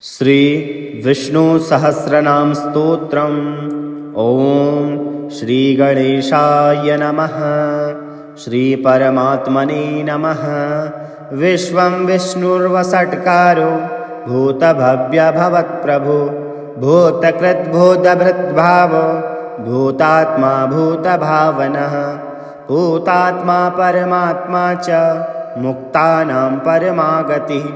श्री विष्णु सहस्रनाम स्तोत्रम्। ओम श्री गणेशाय नमः। श्री परमात्मने नमः। विश्वं विष्णुर्वषट्कारो भूतभव्य भवत्प्रभु भूतकृत् भूतभृद्भाव भूतात्मा भूतभावनः भूतात्मा परमात्मा च मुक्तानां परमागतिः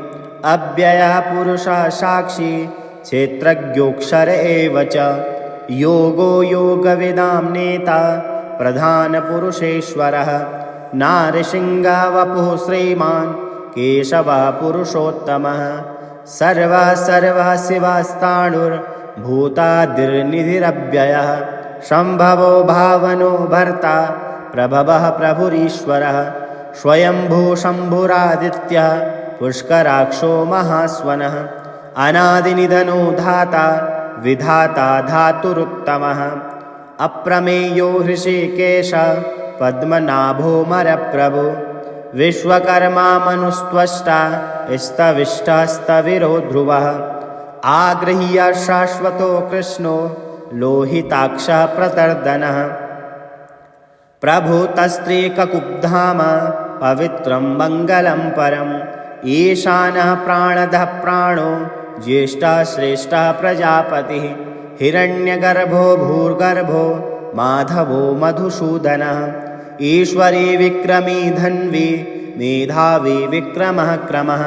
अव्ययः पुरुषः साक्षी क्षेत्रज्ञोऽक्षर एव च योगो योगविदां नेता प्रधानपुरुषेश्वरः नारसिंहः वपुः श्रीमान् केशवः पुरुषोत्तमः सर्वः शिवस्ताणुर्भूतादिर्निधिरव्ययः शम्भवो भावनो भर्ता प्रभवः प्रभुरीश्वरः स्वयंभू शम्भुरादित्यः पुष्कराक्षो महास्वनः अनादिनिधनो धाता विधाता धातुरुत्तमः अप्रमेयो हृषीकेशः पद्मनाभोऽमरप्रभु विश्वकर्मा मनुस्त्वष्टा स्तविष्ठस्तविरो ध्रुवः आगृह्य शाश्वतो कृष्णो लोहिताक्षः प्रतर्दनः प्रभुतस्त्रीककुब्धाम पवित्रं मङ्गलं परम् ईशानः प्राणदः प्राणो ज्येष्ठः श्रेष्ठः प्रजापतिः हिरण्यगर्भो भूर्गर्भो माधवो मधुसूदनः ईश्वरी विक्रमी धन्वी मेधावी विक्रमः क्रमः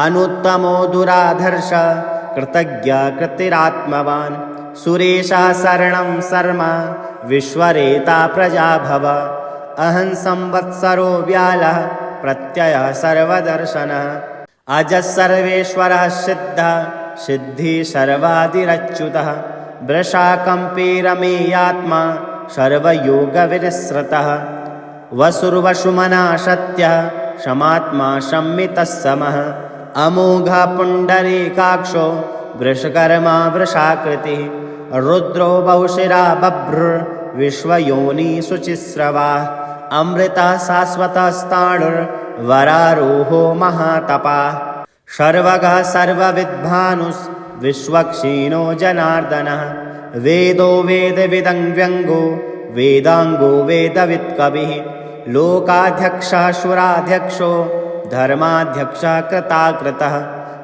अनुत्तमो दुराधर्ष कृतज्ञ कृतिरात्मवान् सुरेशः शरणं शर्म विश्वरेता प्रजाभव अहं संवत्सरो व्यालः प्रत्ययः सर्वदर्शनः अजः सर्वेश्वरः सिद्धः सिद्धि सर्वादिरच्युतः वृषाकम्पी रमेयात्मा सर्वयोगविनिःसृतः वसुर्वसुमनः सत्यः क्षमात्मा संमितः समः अमोघः पुण्डरीकाक्षो वृषकर्मा वृषाकृतिः रुद्रो बहुशिरा बभ्रुर्विश्वयोनिः शुचिस्रवाः अमृतः शाश्वतस्ताणुर्वरारोहो महातपाः सर्वगः सर्वविद्भानुस्विश्वक्षीणो जनार्दनः वेदो वेदविदं व्यङ्गो वेदाङ्गो वेदवित्कविः लोकाध्यक्षः सुराध्यक्षो धर्माध्यक्षः कृताकृतः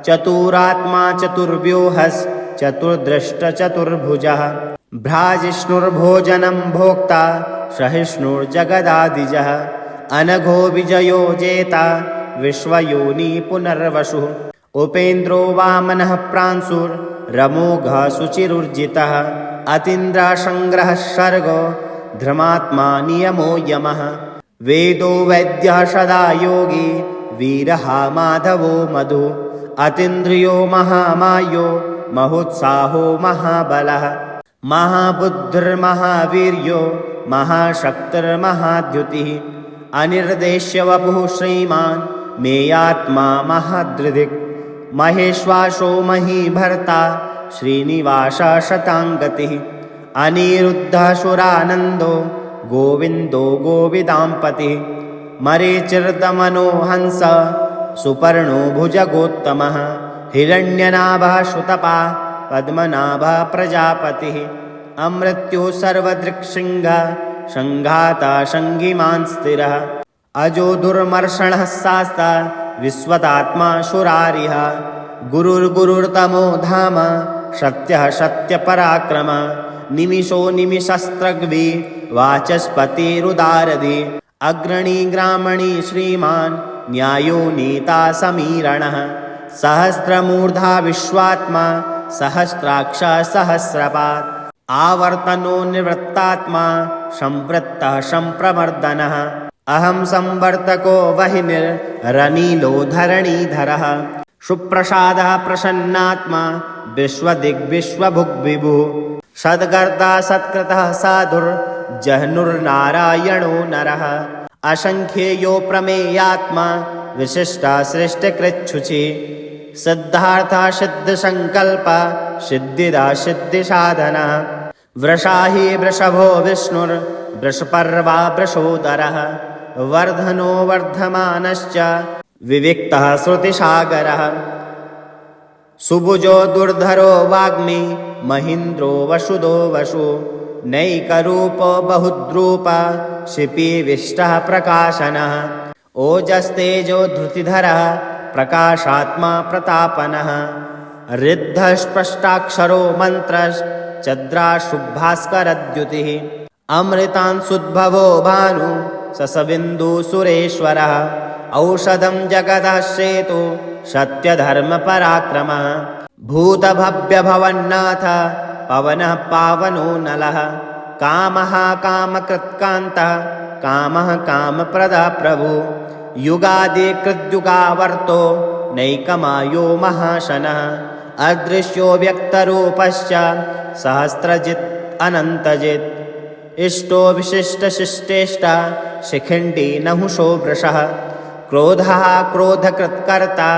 चतुरात्मा चतुर्व्यूहश्चतुर्दृष्टचतुर्भुजः भ्राजिष्णुर्भोजनं भोक्ता सहिष्णुर्जगदादिजः अनघो विजयो जेता विश्वयोनि पुनर्वसुः उपेन्द्रो वामनः प्रांशुर्रमोघः शुचिरुर्जितः अतीन्द्रसंग्रहः सर्गो धर्मात्मा नियमो यमः वेदो वैद्यः सदा योगी वीरः माधवो मधु अतीन्द्रियो महामायो महोत्साहो महाबलः महाबुद्धिर्महावीर्यो महाशक्तिर्महाद्युतिः अनिर्देश्य वपुः श्रीमान् मेयात्मा महादृधिक् महेश्वासो महीभर्ता श्रीनिवासः शताङ्गतिः अनिरुद्धः सुरानन्दो गोविन्दो गोविदाम्पतिः मरीचिर्दमनो हंसः सुपर्णो भुजगोत्तमः हिरण्यनाभः सुतपा पद्मनाभः प्रजापतिः अमृत्युः सर्वदृक्सिंहः संघाता संगिमान् स्थिरः अजो दुर्मर्षणः शास्ता विश्वतात्मा सुरारिः गुरुर्गुरुर्तमो धाम सत्यः सत्यपराक्रमः निमिषो निमिषस्त्रग्वी वाचस्पतिरुदारधि अग्रणी ग्रामणी श्रीमान् न्यायो नीता समीरणः सहस्रमूर्धा विश्वात्मा सहस्राक्षः सहस्रपात् आवर्तनो निवृत्तात्मा संवृत्तः संप्रवर्धनः अहं संवर्तको वह्निरनीलो धरणीधरः सुप्रसादः प्रसन्नात्मा विश्वदिग्विश्वभुग्विभुः सद्गर्ता सत्कृतः साधुर्जह्नुर्नारायणो नरः असंख्येयो प्रमेयात्मा विशिष्टा सृष्टिकृच्छुचिः सिद्धार्थः सिद्धसंकल्पः सिद्धिदा सिद्धिसाधनः वृषाहि वृषभो विष्णुर्वृषपर्वा वृषोदरः वर्धनो वर्धमानश्च विविक्तः श्रुतिसागरः सुभुजो दुर्धरो वाग्मी महीन्द्रो वसुदो वसु नैकरूपो बहुद्रूप शिपीविष्टः प्रकाशनः ओजस्तेजो धृतिधरः प्रकाशात्मा प्रतापनः ऋद्धस्पष्टाक्षरो मन्त्रश्चन्द्राशुभास्करद्युतिः अमृतांशुद्भवो भानु ससबिन्दुसुरेश्वरः औषधं जगतः श्रेतो सत्यधर्मपराक्रमः भूतभव्यभवन्नाथ पवनः पावनो नलः कामः कामकृत्कान्तः कामः कामप्रदः प्रभु युगादिकृद्युगावर्तो नैकमायो महाशनः अदृश्यो व्यक्तरूपश्च सहस्रजित् अनन्तजित् इष्टो विशिष्टशिष्टेष्ट शिखण्डी नहुषो वृषः क्रोधः क्रोधकृत्कर्ता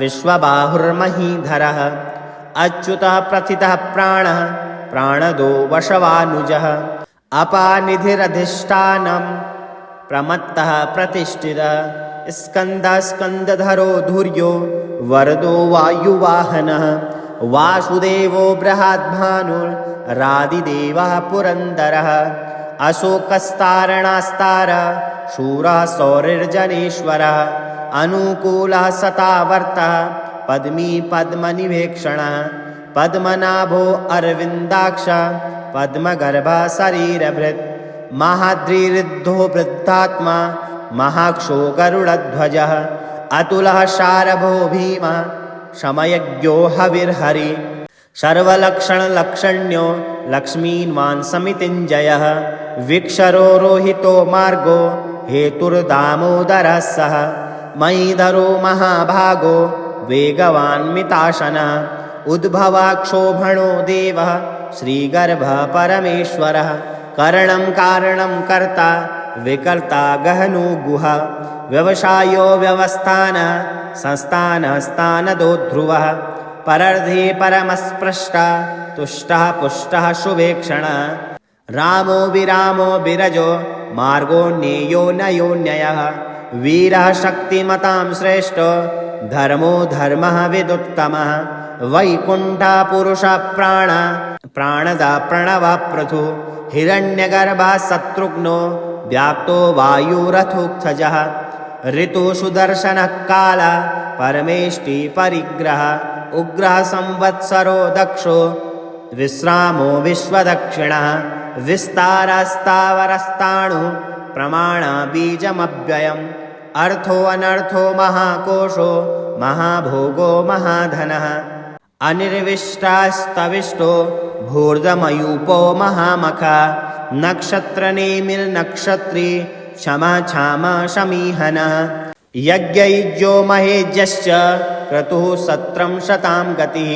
विश्वबाहुर्महीधरः अच्युतः प्रथितः प्राणः प्राणदो वशवानुजः अपानिधिरधिष्ठानं प्रमत्तः प्रतिष्ठितः स्कन्दः स्कन्दधरो धुर्यो वरदो वायुवाहनः वासुदेवो बृहद्भानुरादिदेवः पुरन्दरः अशोकस्तारणास्तार शूरः सौरिर्जनेश्वरः अनुकूलः सतावर्तः पद्मी पद्मनिवेक्षणः पद्मनाभो अरविन्दाक्ष पद्मगर्भः शरीरभृत् महाद्रिरिद्धो वृद्धात्मा महाक्षो गरुडध्वजः अतुलः शारभो भीमः शमयज्ञो हविर्हरि सर्वलक्षणलक्षण्यो लक्ष्मीन्वान् समितिञ्जयः विक्षरो रोहितो मार्गो हेतुर्दामोदरः सः महीधरो महाभागो वेगवान्मिताशनः उद्भवाक्षोभणो देवः श्रीगर्भः परमेश्वरः करणं कारणं कर्ता विकर्ता गहनो गुहा व्यवसायो व्यवस्थानः संस्थानः स्थानदो ध्रुवः परर्धे परमस्पृष्टा तुष्टः पुष्टः शुभेक्षणः रामो विरामो विरजो मार्गो ज्ञेयो नयोन्ययः वीरः शक्तिमतां श्रेष्ठो धर्मो धर्मः विदुत्तमः वैकुण्ठः पुरुषः प्राणदा प्रणवः पृथु हिरण्यगर्भः शत्रुघ्नो व्याप्तो वायुरथोक्थजः ऋतुसुदर्शनः कालः परमेष्टि परिग्रहः उग्रः संवत्सरो दक्षो विश्रामो विश्वदक्षिणः विस्तारस्तावरस्ताणु प्रमाणबीजमव्ययम् अर्थो अनर्थो महाकोशो महाभोगो महाधनः अनिर्विष्टास्तविष्टो भूर्दमयूपो महामखा नक्षत्रनेमिर्नक्षत्री क्षमा क्षामा शमीहनः यज्ञयुज्यो महेज्यश्च क्रतुः सत्रं शतां गतिः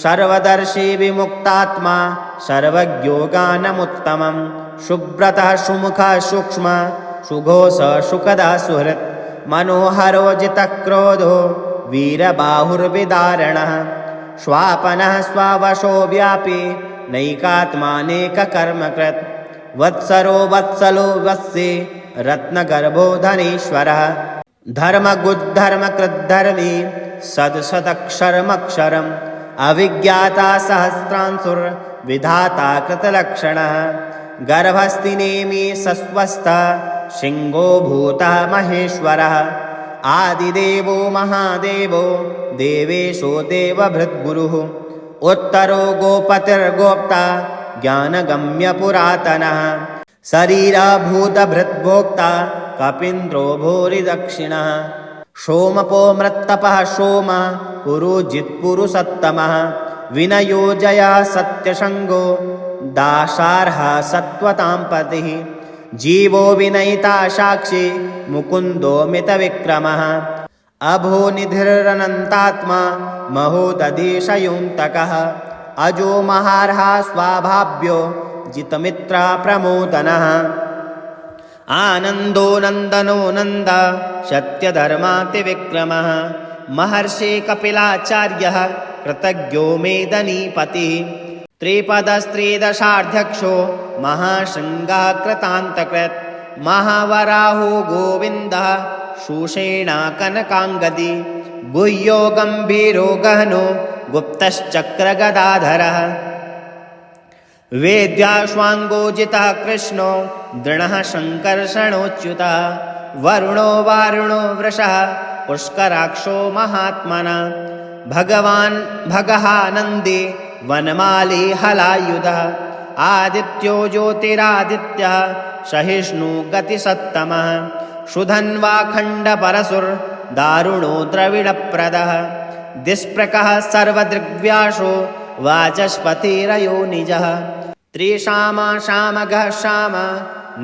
सर्वदर्शी विमुक्तात्मा सर्वज्ञो गानमुत्तमं शुभ्रतः सुमुखः सूक्ष्म सुघोष सुखदा सुहृत् मनोहरो जितः क्रोधो वीरबाहुर्विदारणः स्वापनः स्वावशो व्यापी नैकात्मानेककर्मकृत् वत्सरो वत्सलो वत्से रत्नगर्भो धनेश्वरः धर्मगुद्धर्मकृद्धर्मी सदसदक्षरमक्षरम् अविज्ञाता सहस्रांशुर्विधाता कृतलक्षणः गर्भस्थिनेमि सस्वस्थः सिंहो भूतः महेश्वरः आदिदेवो महादेवो देवेशो देवभृद्गुरुः उत्तरो गोपतिर्गोप्ता ज्ञानगम्यपुरातनः शरीरभूतभृद्भोक्ता कपीन्द्रो भूरिदक्षिणः सोमपो मृत्तपः सोम पुरुजित्पुरुषोत्तमः विनयो जयः सत्यसङ्गो दासार्हः सत्त्वतां पतिः जीवो विनयिता साक्षी मुकुन्दो मितविक्रमः अभोनिधिरनन्तात्मा महोदधिशयोऽन्तकः अजो महार्हा स्वाभाव्यो जितमित्रा प्रमोदनः आनन्दो नन्दनो नन्द सत्यधर्मातिविक्रमः महर्षि कपिलाचार्यः कृतज्ञो मेदनीपतिः त्रिपदस्त्रिदशाध्यक्षो महाशृङ्गः कृतान्तकृत् महावराहो गोविन्दः सुषेणा कनकाङ्गदी गुह्यो गम्भीरो गहनो गुप्तश्चक्रगदाधरः वेद्याश्वाङ्गोजितः कृष्णो दृढः शङ्कर्षणोच्युतः वरुणो वारुणो वृषः पुष्कराक्षो महात्मना भगवान् भगहानन्दी वनमाली हलायुधः आदित्यो ज्योतिरादित्यः सहिष्णु गतिसत्तमः सुधन्वाखण्डपरशुर्दारुणो द्रविडप्रदः दिक्प्रकः सर्वदृग्व्यासो वाचस्पतिरयो निजः त्रिशामाशामघः श्याम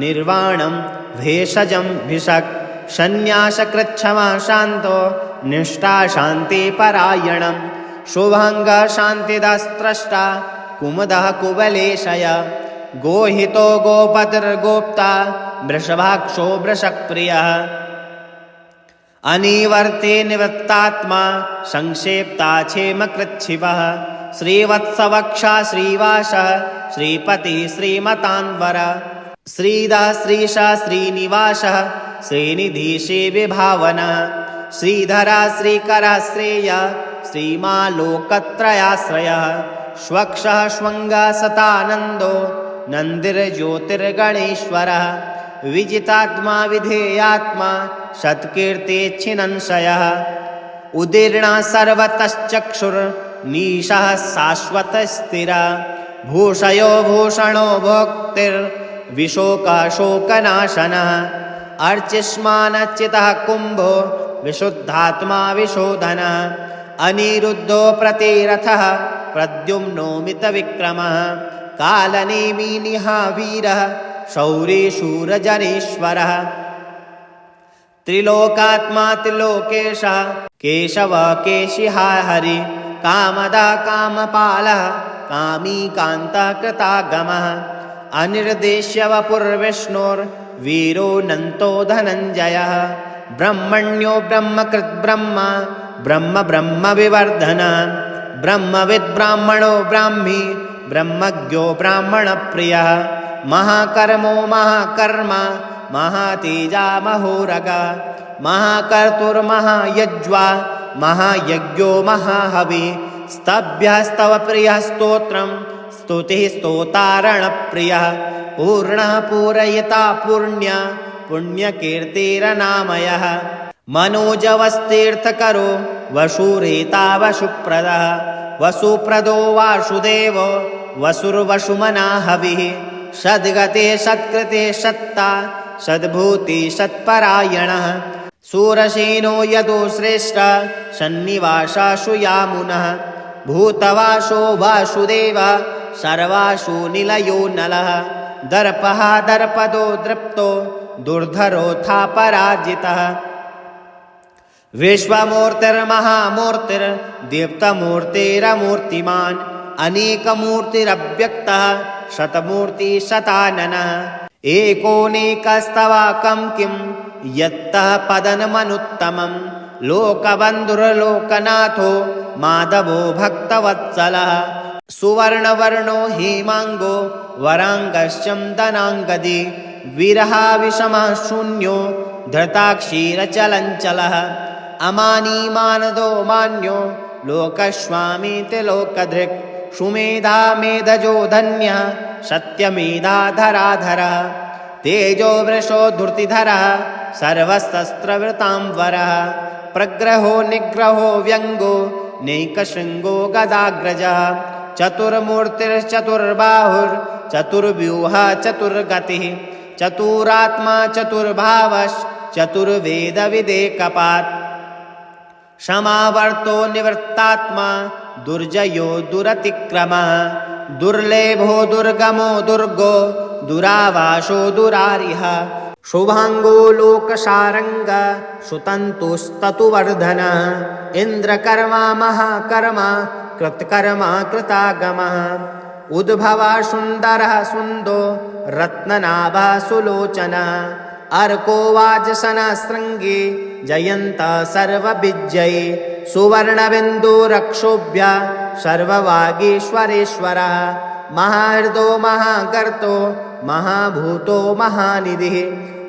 निर्वाणं भेषजं भिषक् सन्न्यासकृच्छमा शान्तो निष्ठा शान्तिपरायणं शुभङ्गः शान्तिदस्त्रष्टा कुमुदः कुवलेशय गोहितो गोपतिर्गोप्ता वृषभाक्षो वृषक्प्रियः अनिवर्ते निवृत्तात्मा संक्षेप्ता क्षेमकृच्छिवः श्रीवत्सवक्षा श्रीवासः श्रीपतिः श्रीमतान्वर श्रीधः श्रीशः श्रीनिवासः श्रीनिधिः श्रीविभावनः श्रीधरः श्रीकरः श्रेयः श्रीमालोकत्रयाश्रयः स्वक्षः श्वङ्गः सतानन्दो नन्दिर्ज्योतिर्गणेश्वरः विजितात्मा विधेयात्मा सत्कीर्तिच्छिनंशयः उदीर्णः सर्वतश्चक्षुर्निशः शाश्वतस्थिरः भूषयो भूषणो भोक्तिर्विशोकः शोकनाशनः अर्चिष्मानच्चितः कुम्भो विशुद्धात्मा विशोधनः अनिरुद्धो प्रतिरथः प्रद्युम्नो मितविक्रमः कालनेमिनिः वीरः शौरीशूरजनेश्वरः त्रिलोकात्मा त्रिलोकेशः केशवः केशिहा हरि कामदा कामपालः कामी कान्तः कृतागमः अनिर्देश्य वपुर्विष्णुर्वीरो नन्तो धनञ्जयः ब्रह्मण्यो ब्रह्मकृद्ब्रह्म ब्रह्म ब्रह्मविवर्धनः ब्रह्मविद् ब्राह्मणो ब्राह्मी ब्रह्मज्ञो ब्राह्मणप्रियः महाकर्मो महाकर्म महातेजा महोरगः महाकर्तुर्महायज्वा महायज्ञो महाहवि स्तभ्यस्तवप्रियः स्तोत्रं स्तुतिः स्तोतारणप्रियः पूर्णः पूरयिता पुण्य पुण्यकीर्तिरनामयः मनोजवस्तीर्थकरो वसुरेता वसुप्रदः वसुप्रदो वासुदेवो वसुर्वसुमना हविः सद्गते सत्कृते सत्ता सद्भूति सत्परायणः सूरसेनो यदो श्रेष्ठ सन्निवासासु यामुनः भूतवासो वासुदेव सर्वासु निलयो नलः दर्पः दर्पदो दृप्तो दुर्धरोऽथा पराजितः विश्वमूर्तिर्महामूर्तिर्दीप्तमूर्तिरमूर्तिमान् अनेकमूर्तिरव्यक्तः शतमूर्तिशताननः एकोनेकस्तवाकं किं यत्तः पदनमनुत्तमं लोकबन्धुर्लोकनाथो माधवो भक्तवत्सलः सुवर्णवर्णो हेमाङ्गो वराङ्गश्चन्दनाङ्गदी विरहाविषमः शून्यो धृताक्षीरचलञ्चलः अमानी मानदो मान्यो लोकस्वामीति लोकधृक् सुमेधा मेधजो धन्यः सत्यमेधाधराधरः तेजो वृषो धृतिधरः सर्वशस्त्रवृतांवरः प्रग्रहो निग्रहो व्यङ्गो नैकशृङ्गो गदाग्रजः चतुर्मूर्तिश्चतुर्बाहुर्चतुर्व्यूहः चतुर्गतिः चतुरात्मा चतुर्वेदविदेकपात् समावर्तो निवृत्तात्मा दुर्जयो दुरतिक्रमः दुर्लेभो दुर्गमो दुर्गो दुरावासो दुरारिः शुभाङ्गो लोकसारङ्ग सुतन्तुस्ततुवर्धनः इन्द्रकर्मा महाकर्मा कृतकर्मा कृतागमः उद्भवः सुन्दरः सुन्दो रत्ननाभः सुलोचनः अर्को वाजसनः शृङ्गे जयन्तः सर्वविजये सुवर्णबिन्दुरक्षोभ्य सर्ववागीश्वरेश्वरः महाहृदो महागर्तो महाभूतो महानिधिः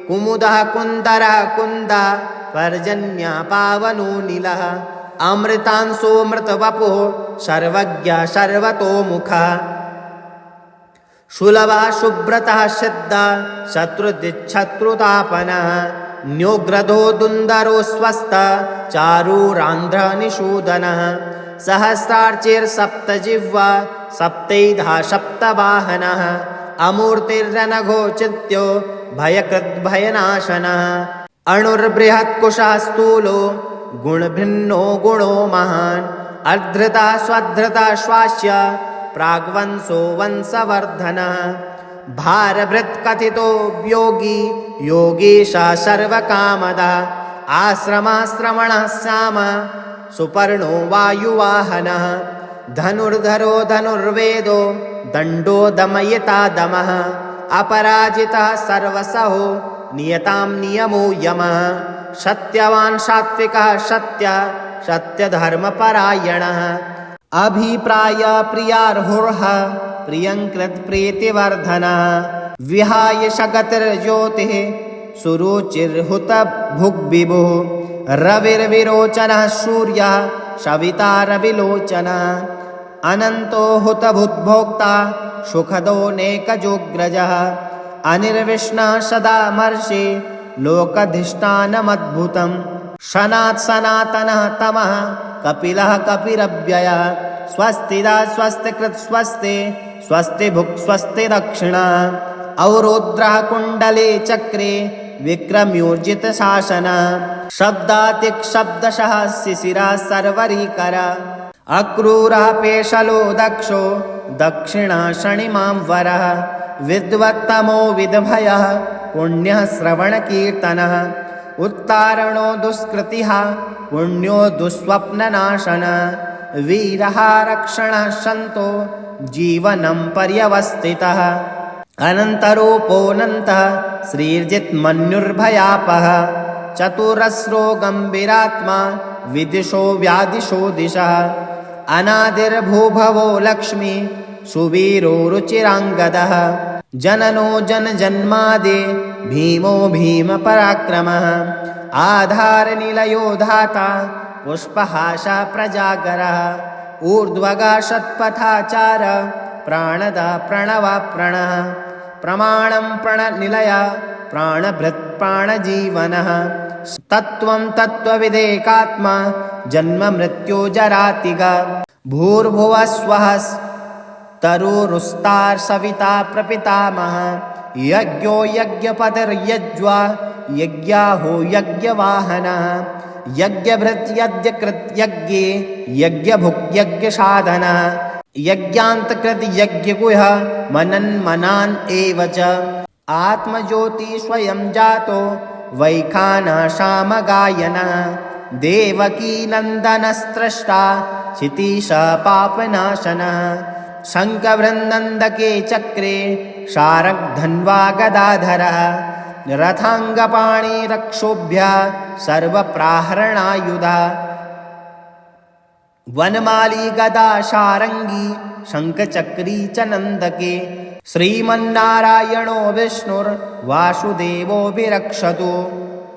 कुमुदः कुन्दरः कुन्दः पर्जन्यः पावनो नीलः अमृतांशोऽमृतवपुः सर्वज्ञ सर्वतोमुखः सुलभः शुभ्रतः सिद्धः शत्रुदिच्छत्रुतापनः न्योग्रधो दुन्दरो स्वस्थः चारूरान्ध्रनिषूदनः सहस्रार्चिर्सप्तजिह्वा सप्तैधा सप्तवाहनः अमूर्तिर्नघो चित्यो भयकृद्भयनाशनः अणुर्बृहत्कुशः स्थूलो गुणभिन्नो गुणो महान् अधृता स्वधृता श्वास्य प्राग्वंशो वंशवर्धनः भारभृत्कथितो योगी योगीशः सर्वकामदः आश्रमाश्रमणः श्याम सुपर्णो वायुवाहनः धनुर्धरो धनुर्वेदो दण्डो दमयिता दमः अपराजितः सर्वसहो नियतां नियमो यमः सत्यवान् सात्विकः सत्यधर्मपरायणः अभिप्राय प्रियार्हुर्ह प्रियङ्कृतप्रीतिवर्धनः विहाय शगतिर्ज्योतिः सुरुचिर्हुतभुग्विभुः रविर्विरोचनः सूर्यः सविता रविलोचनः अनन्तो हुतभुद्भोक्ता सुखदो नेकजोग्रजः अनिर्विष्णः सदा मर्षि लोकधिष्ठानमद्भुतं सनातनः तमः कपिलः कपिरव्ययः स्वस्तिदा स्वस्तिकृत् स्वस्ति स्वस्तिभुक् स्वस्ति दक्षिणा औरोद्रः कुण्डले चक्रे विक्रम्योर्जितशासनः शब्दातिक्शब्दशः शिशिरः सर्वरीकरः अक्रूरः पेशलो दक्षो दक्षिणः शनिमां वरः विद्वत्तमो विद्भयः पुण्यः श्रवणकीर्तनः उत्तारणो दुष्कृतिः पुण्यो दुःस्वप्ननाशनः वीरः रक्षणः सन्तो जीवनं पर्यवस्थितः अनन्तरूपोऽनन्तः श्रीर्जितमन्युर्भयापः चतुरस्रो गम्भीरात्मा विदिशो व्यादिशो दिशः अनादिर्भूभवो लक्ष्मी सुवीरो रुचिराङ्गदः जननो जनजन्मादि भीमो भीमपराक्रमः आधारनिलयो धाता पुष्पहासः प्रजागरः ऊर्ध्वगः षट्पथाचार प्राणदा प्रणवप्रणः प्रमाणं प्रणनिलय प्राणभृत् प्राणजीवनः तत्त्वं तत्त्वविदेकात्मा जन्ममृत्युजरातिगा भूर्भुवः स्वः तरुरुस्तार सविता प्रपितामहः यज्ञो यज्ञपतिर्यज्वा यज्ञाहो यज्ञवाहनः यज्ञभृत् यज्ञकृत् यज्ञे यज्ञभुक् यज्ञसाधनः यज्ञान्तकृत् यज्ञगुह्य मनन्मनान् एव च आत्मज्योति स्वयं जातो वैखानसामगायनः देवकी नन्दनस्त्रष्टा क्षितीश पापनाशनः शङ्खवृन्नन्दके चक्रे शारग्धन्वा गदाधरः रथाङ्गपाणि रक्षोभ्यः सर्वप्राहरणायुधः वनमाली गदा शारङ्गी शङ्खचक्री च नन्दके श्रीमन्नारायणो विष्णुर्वासुदेवो विरक्षतु।